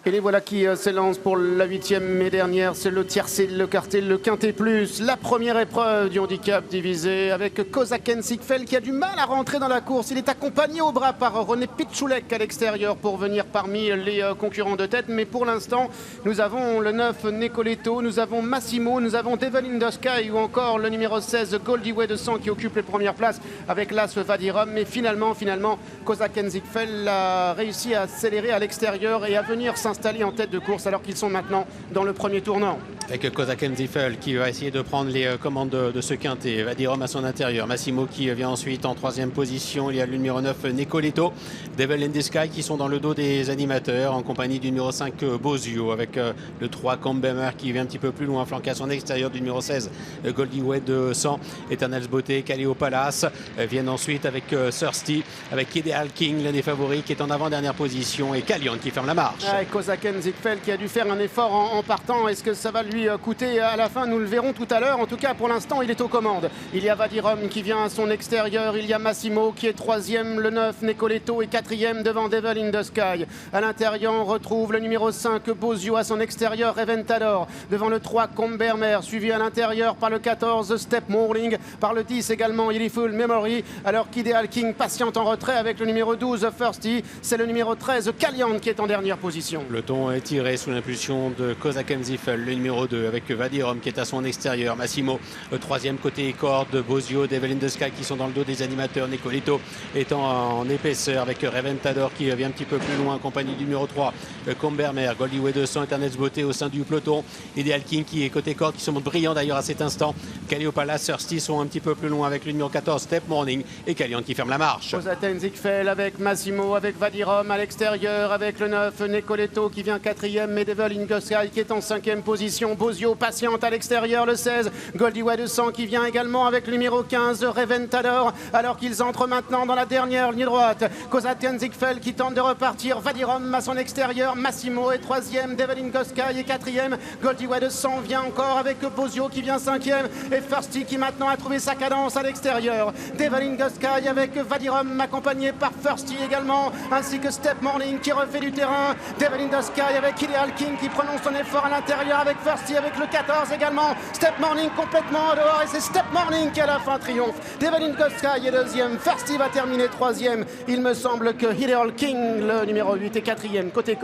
Et les voilà qui s'élancent pour la 8e et dernière. C'est le tiercé, le quartet, le quintet plus. La première épreuve du handicap divisé avec Kozaken Sigfeld qui a du mal à rentrer dans la course. Il est accompagné au bras par René Pitchoulek à l'extérieur pour venir parmi les concurrents de tête. Mais pour l'instant, nous avons le 9 Nicoletto, nous avons Massimo, nous avons Devil in the Sky ou encore le numéro 16 Goldie Way de Sang qui occupe les premières places avec l'As Vadirom. Mais finalement, Kozaken Sigfeld a réussi à accélérer à l'extérieur et à venir s'installer en tête de course alors qu'ils sont maintenant dans le premier tournant. Avec Kozaken Sigfeld qui va essayer de prendre les commandes de ce quintet. Vadirom à son intérieur. Massimo qui vient ensuite en 3e position. Il y a le numéro 9 Nicoletto. Devil in the Sky qui sont dans le dos des animateurs en compagnie du numéro 5 Bozio avec le 3 Combemer qui vient un petit peu plus loin flanqué à son extérieur du numéro 16 Goldie Way de 100. Eternals Beauté, Calio Palace viennent ensuite avec Thirsty, avec Ideal King, l'un des favoris qui est en avant-dernière position et Calion qui ferme la marche. Kozaken Sigfeld qui a dû faire un effort en partant. Est-ce que ça va lui coûter à la fin? Nous le verrons tout à l'heure. En tout cas, pour l'instant, il est aux commandes. Il y a Vadirom qui vient à son extérieur. Il y a Massimo qui est 3e, le 9 Nicoletto est 4e devant Devil in the Sky. À l'intérieur, on retrouve le numéro 5 Bozio à son extérieur, Reventador devant le 3 Combermer, suivi à l'intérieur par le 14 Step Morning, par le 10 également Illyful Memory, alors qu'Ideal King patiente en retrait avec le numéro 12 Thirsty. C'est le numéro 13 Calian qui est en dernière position. Le ton est tiré sous l'impulsion de Kozaken Sigfeld, le numéro 2 avec Vadirom qui est à son extérieur. Massimo, le 3e côté corde, Bozio, Devil in the Sky qui sont dans le dos des animateurs. Nicoletto étant en épaisseur avec Reventador qui vient un petit peu plus loin en compagnie du numéro 3 Combermer, Goldie Way 200, Eternals Beauté au sein du peloton. Ideal King qui est côté corde, qui se montre brillant d'ailleurs à cet instant. Calio Palace, Thirsty sont un petit peu plus loin avec le numéro 14 Step Morning et Calion qui ferme la marche. Kozaken Sigfeld avec Massimo, avec Vadirom à l'extérieur, avec le 9 Nicoletto qui vient 4e, mais Devil in the Sky qui est en 5e position. Bozio patiente à l'extérieur, le 16 Goldie Way 200 qui vient également avec le numéro 15 Reventador, alors qu'ils entrent maintenant dans la dernière ligne droite. Kozaken Sigfeld qui tente de repartir, Vadirom à son extérieur, Massimo est 3e, Devil in the Sky est 4e, Goldie Way 200 vient encore avec Bozio qui vient 5e et Thirsty qui maintenant a trouvé sa cadence à l'extérieur. Devil in the Sky avec Vadirom accompagné par Thirsty également, ainsi que Step Morning qui refait du terrain. Devil in the Sky avec Ideal King qui prononce son effort à l'intérieur avec Thirsty, avec le 14 également. Step Morning complètement en dehors et c'est Step Morning qui à la fin triomphe. Devil in the Sky est 2e, Thirsty va terminer 3e. Il me semble que Ideal King, le numéro 8, est 4e côté corps.